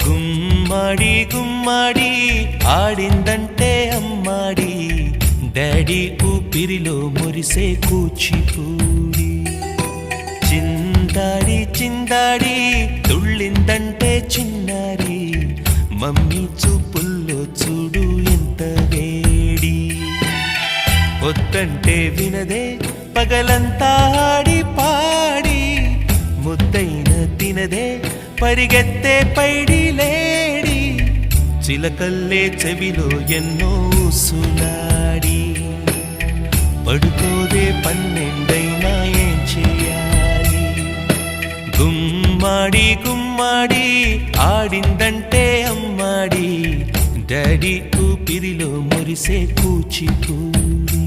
గుమ్మడి గుమ్మడి ఆడిందంటే అమ్మాడి daddy ఊపిరిలో మురిసే కూచిపూడి చిందాడి చిందాడి తుళ్ళిందంటే చిన్నారి మమ్మీ చూపుల్లో చూడు ఎంత వేడి వద్దంటే వినదే పగలంతా ఆడి పాడి ముద్దైన తినదే పరిగెత్తే పైడి లేడి చిలకల్లే చెవిలో ఎన్నో సులాడి పడుకోదే పన్నెండైనా ఏం చేయాలి గుమ్మాడి గుమ్మాడి ఆడిందంటే అమ్మాడి డాడీ ఊపిరిలో మురిసే కూచిపూడి